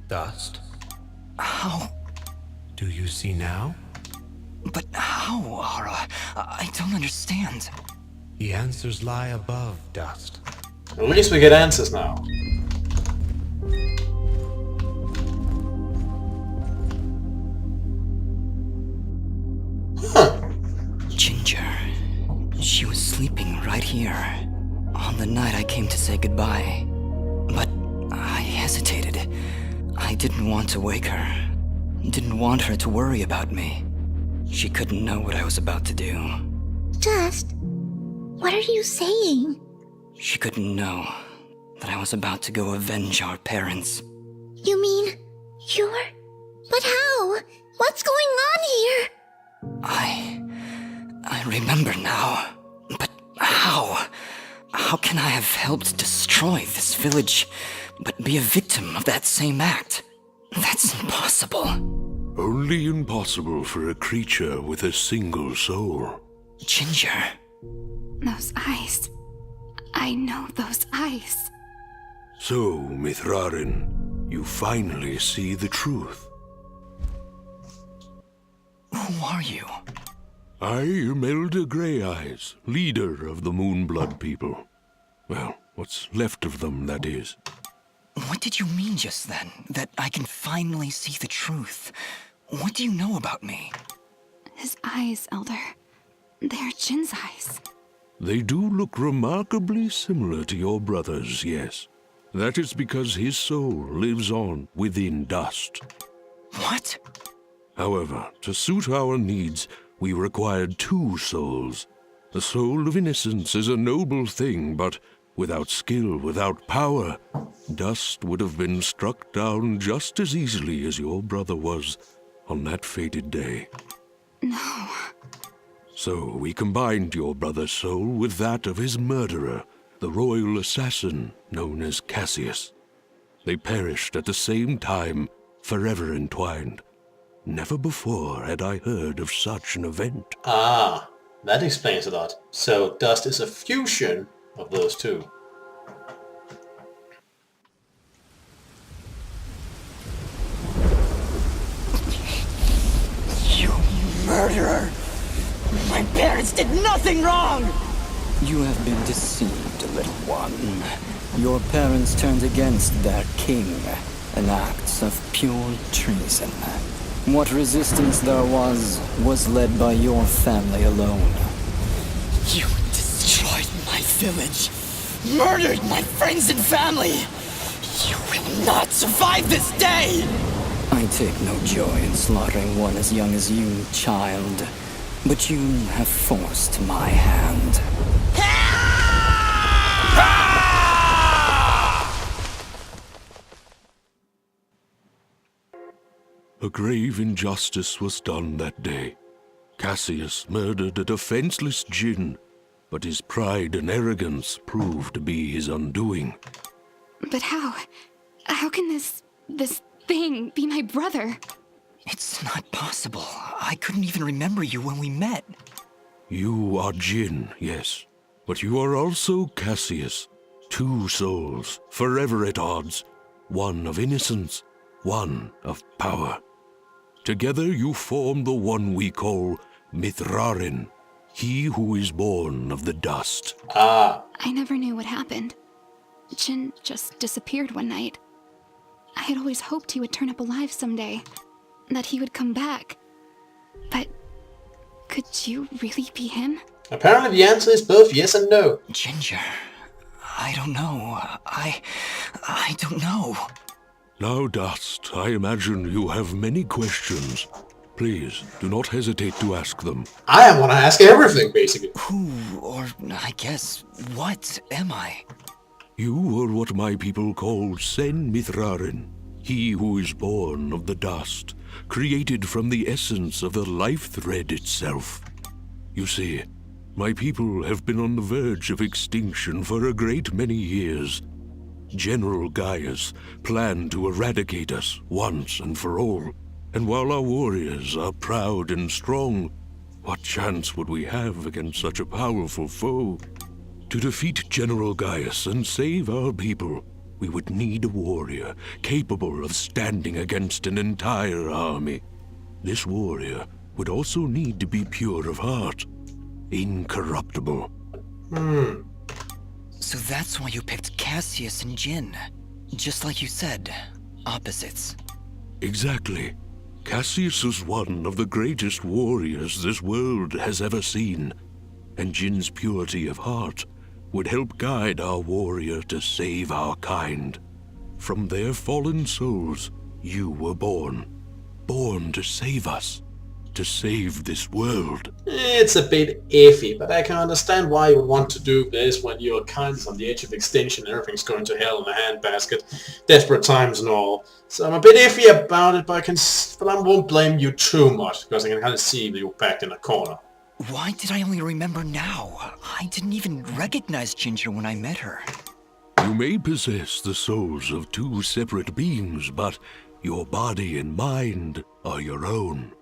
Dust? How? Do you see now? But how, Ara? I don't understand. The answers lie above, Dust. At least we get answers now. Huh. Ginger. She was sleeping right here. On the night I came to say goodbye. But I hesitated. I didn't want to wake her. Didn't want her to worry about me. She couldn't know what I was about to do. Dust, what are you saying? She couldn't know that I was about to go avenge our parents. You mean you're... But how? What's going on here? I remember now. But how? How can I have helped destroy this village, but be a victim of that same act? That's impossible. Only impossible for a creature with a single soul. Ginger. Those eyes. I know those eyes. So, Mithrarin, you finally see the truth. Who are you? I am Elder Grey Eyes, leader of the Moonblood people. Well, what's left of them, that is. What did you mean just then? That I can finally see the truth? What do you know about me? His eyes, Elder. They're Jin's eyes. They do look remarkably similar to your brother's, yes. That is because his soul lives on within Dust. What? However, to suit our needs, we required two souls. The soul of innocence is a noble thing, but without skill, without power, Dust would have been struck down just as easily as your brother was on that fated day. No. So we combined your brother's soul with that of his murderer, the royal assassin known as Cassius. They perished at the same time, forever entwined. Never before had I heard of such an event. Ah, that explains a lot. So Dust is a fusion of those two. You murderer! My parents did nothing wrong! You have been deceived, little one. Your parents turned against their king, an act of pure treason. What resistance there was led by your family alone. You destroyed my village, murdered my friends and family. You will not survive this day! I take no joy in slaughtering one as young as you, child. But you have forced my hand. A grave injustice was done that day. Cassius murdered a defenseless Jinn, but his pride and arrogance proved to be his undoing. But how? How can this thing be my brother? It's not possible. I couldn't even remember you when we met. You are Jinn, yes, but you are also Cassius. Two souls, forever at odds. One of innocence, one of power. Together you form the one we call Mithrarin, he who is born of the dust. Ah. I never knew what happened. Jin just disappeared one night. I had always hoped he would turn up alive someday. That he would come back. But could you really be him? Apparently the answer is both yes and no. Ginger, I don't know. I don't know. Now, Dust, I imagine you have many questions. Please, do not hesitate to ask them. I want to ask everything, basically. Who, or I guess, what am I? You are what my people call Sen Mithrarin, he who is born of the dust, created from the essence of the life thread itself. You see, my people have been on the verge of extinction for a great many years. General Gaius planned to eradicate us once and for all, and while our warriors are proud and strong, what chance would we have against such a powerful foe? To defeat General Gaius and save our people, we would need a warrior capable of standing against an entire army. This warrior would also need to be pure of heart, incorruptible. So that's why you picked Cassius and Jin. Just like you said, opposites. Exactly. Cassius was one of the greatest warriors this world has ever seen, and Jin's purity of heart would help guide our warrior to save our kind. From their fallen souls, you were born. Born to save us. To save this world. It's a bit iffy, but I can understand why you would want to do this when your kind's on the edge of extinction and everything's going to hell in a handbasket, desperate times and all. So I'm a bit iffy about it, but I won't blame you too much, because I can kind of see you backed in a corner. Why did I only remember now? I didn't even recognize Ginger when I met her. You may possess the souls of two separate beings, but your body and mind are your own.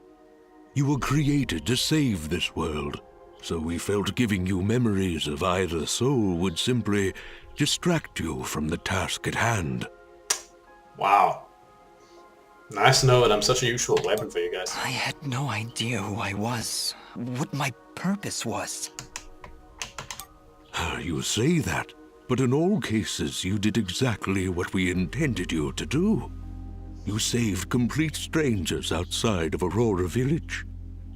You were created to save this world, so we felt giving you memories of either soul would simply distract you from the task at hand. Wow. Nice to know that I'm such a useful weapon for you guys. I had no idea who I was, what my purpose was. You say that, but in all cases you did exactly what we intended you to do. You saved complete strangers outside of Aurora Village.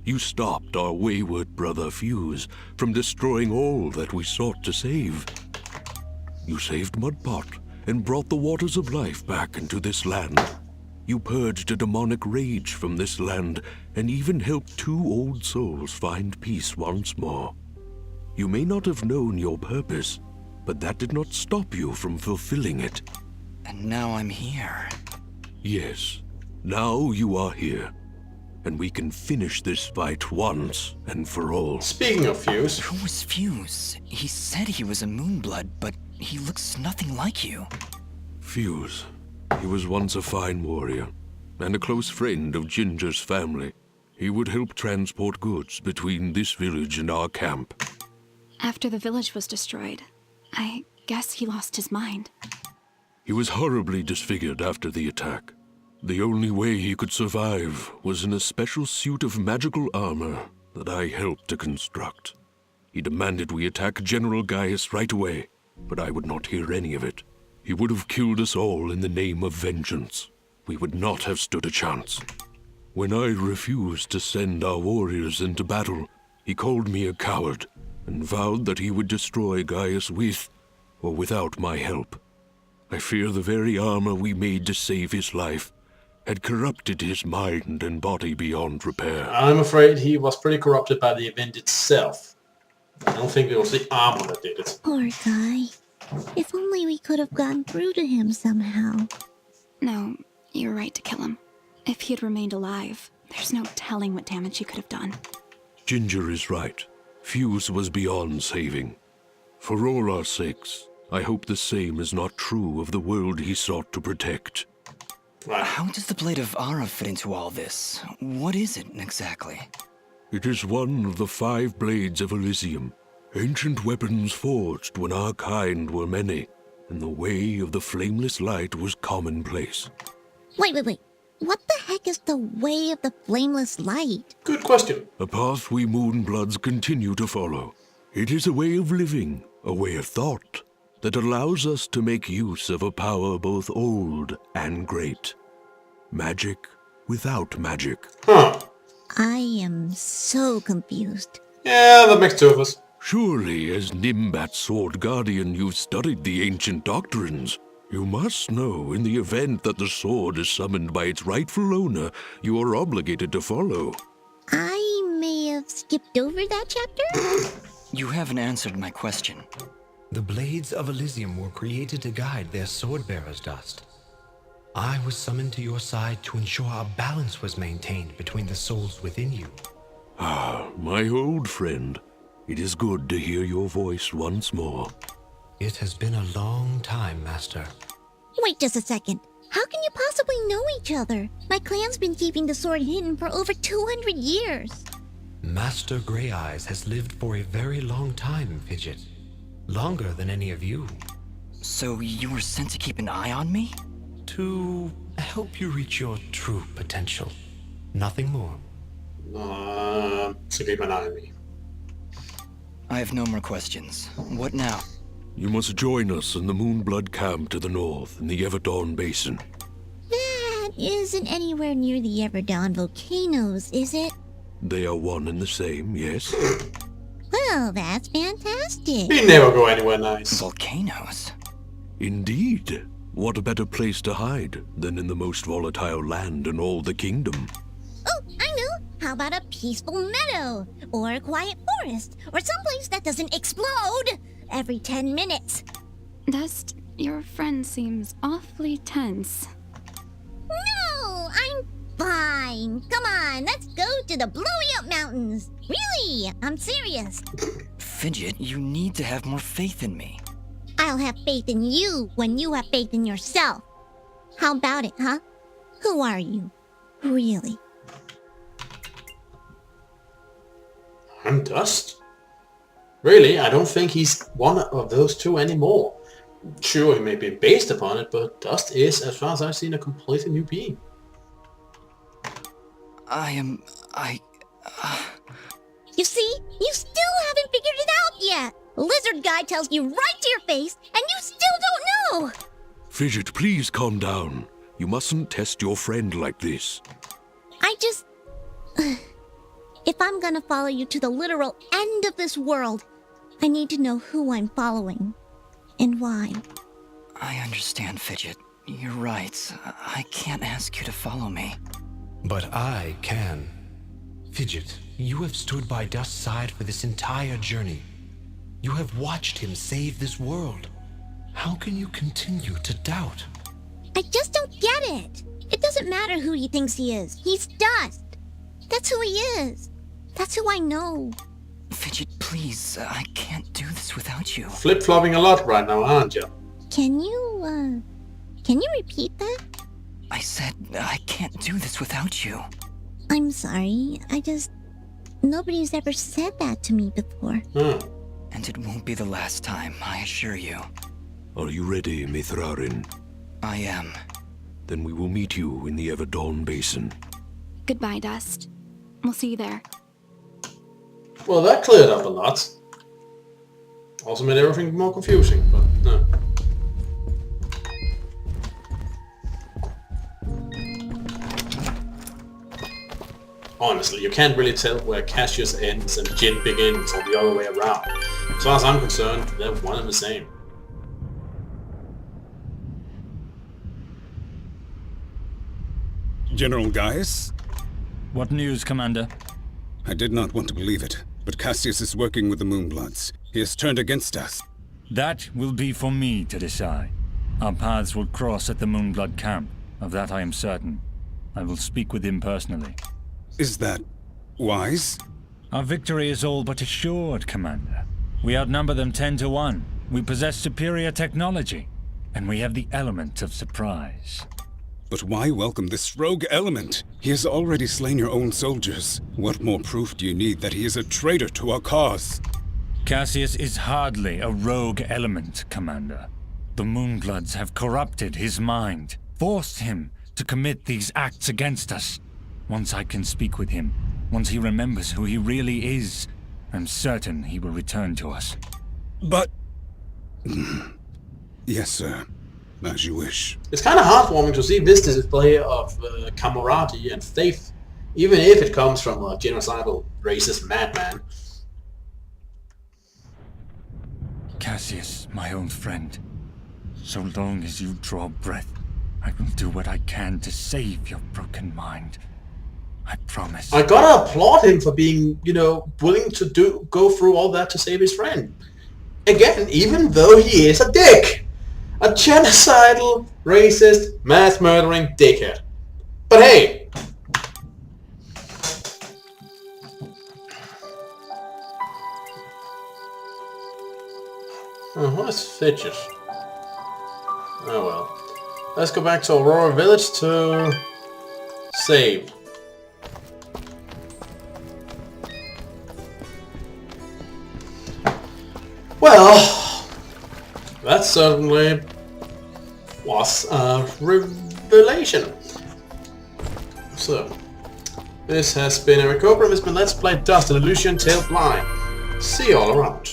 You stopped our wayward brother Fuse from destroying all that we sought to save. You saved Mudpot and brought the waters of life back into this land. You purged a demonic rage from this land and even helped two old souls find peace once more. You may not have known your purpose, but that did not stop you from fulfilling it. And now I'm here. Yes, now you are here, and we can finish this fight once and for all. Speaking of Fuse, Who was Fuse? He said he was a Moonblood, but he looks nothing like you. Fuse. He was once a fine warrior, and a close friend of Ginger's family. He would help transport goods between this village and our camp. After the village was destroyed, I guess he lost his mind. He was horribly disfigured after the attack. The only way he could survive was in a special suit of magical armor that I helped to construct. He demanded we attack General Gaius right away, but I would not hear any of it. He would have killed us all in the name of vengeance. We would not have stood a chance. When I refused to send our warriors into battle, he called me a coward and vowed that he would destroy Gaius with or without my help. I fear the very armor we made to save his life had corrupted his mind and body beyond repair. I'm afraid he was pretty corrupted by the event itself. I don't think it was the armor that did it. Poor guy. If only we could have gone through to him somehow. No, you're right to kill him. If he had remained alive, there's no telling what damage he could have done. Ginger is right. Fuse was beyond saving. For all our sakes, I hope the same is not true of the world he sought to protect. Right. How does the Blade of Ara fit into all this? What is it exactly? It is one of the 5 blades of Elysium, ancient weapons forged when our kind were many, and the way of the flameless light was commonplace. Wait. What the heck is the way of the flameless light? Good question. A path we Moonbloods continue to follow. It is a way of living, a way of thought, that allows us to make use of a power both old and great. Magic without magic. Huh. I am so confused. Yeah, that makes 2 of us. Surely, as Nimbat Sword Guardian, you've studied the ancient doctrines. You must know, in the event that the sword is summoned by its rightful owner, you are obligated to follow. I may have skipped over that chapter? You haven't answered my question. The blades of Elysium were created to guide their sword-bearers, Dust. I was summoned to your side to ensure a balance was maintained between the souls within you. Ah, my old friend. It is good to hear your voice once more. It has been a long time, Master. Wait just a second. How can you possibly know each other? My clan's been keeping the sword hidden for over 200 years. Master Grey Eyes has lived for a very long time, Fidget. Longer than any of you. So you were sent to keep an eye on me? To help you reach your true potential. Nothing more. To keep an eye on me. I have no more questions. What now? You must join us in the Moonblood camp to the north in the Everdawn Basin. That isn't anywhere near the Everdawn volcanoes, is it? They are one and the same, yes? Well, that's fantastic. We never go anywhere nice. Volcanoes? Indeed. What a better place to hide than in the most volatile land in all the kingdom? Oh, I know. How about a peaceful meadow? Or a quiet forest? Or someplace that doesn't explode every 10 minutes? Dust, your friend seems awfully tense. No, I'm fine. Come on, let's go to the Blowy Up Mountains. Really, I'm serious. Fidget, you need to have more faith in me. I'll have faith in you when you have faith in yourself. How about it, huh? Who are you? Really? I'm Dust? Really, I don't think he's one of those two anymore. Sure, he may be based upon it, but Dust is, as far as I've seen, a completely new being. You see? You still haven't figured it out yet. Lizard guy tells you right to your face, and you still don't know. Fidget, please calm down. You mustn't test your friend like this. I just... If I'm gonna follow you to the literal end of this world, I need to know who I'm following. And why. I understand, Fidget. You're right. I can't ask you to follow me. But I can. Fidget, you have stood by Dust's side for this entire journey. You have watched him save this world. How can you continue to doubt? I just don't get it. It doesn't matter who he thinks he is. He's Dust. That's who he is. That's who I know. Fidget, please. I can't do this without you. Flip-flopping a lot right now, aren't you? Can you repeat that? I said I can't do this without you. I'm sorry. Nobody's ever said that to me before. And it won't be the last time, I assure you. Are you ready, Mithrarin? I am. Then we will meet you in the Everdawn Basin. Goodbye, Dust. We'll see you there. Well, that cleared up a lot. Also made everything more confusing, but no. Honestly, you can't really tell where Cassius ends and Jin begins or the other way around. As far as I'm concerned, they're one and the same. General Gaius? What news, Commander? I did not want to believe it, but Cassius is working with the Moonbloods. He has turned against us. That will be for me to decide. Our paths will cross at the Moonblood camp. Of that I am certain. I will speak with him personally. Is that wise? Our victory is all but assured, Commander. We outnumber them 10 to 1. We possess superior technology. And we have the element of surprise. But why welcome this rogue element? He has already slain your own soldiers. What more proof do you need that he is a traitor to our cause? Cassius is hardly a rogue element, Commander. The Moonbloods have corrupted his mind, forced him to commit these acts against us. Once I can speak with him, once he remembers who he really is, I'm certain he will return to us. But... Yes, sir. As you wish. It's kind of heartwarming to see this display of camaraderie and faith, even if it comes from a genocidal, racist madman. Cassius, my own friend, so long as you draw breath, I will do what I can to save your broken mind. I promise. I gotta applaud him for being, willing to go through all that to save his friend. Again, even though he is a dick. A genocidal, racist, mass-murdering dickhead. But hey! Oh, what's Fidget? Oh well. Let's go back to Aurora Village to save. Well, That certainly was a revelation. So, this has been Eric Cobra, and this has been Let's Play Dust and Elysian Tail Blind. See you all around.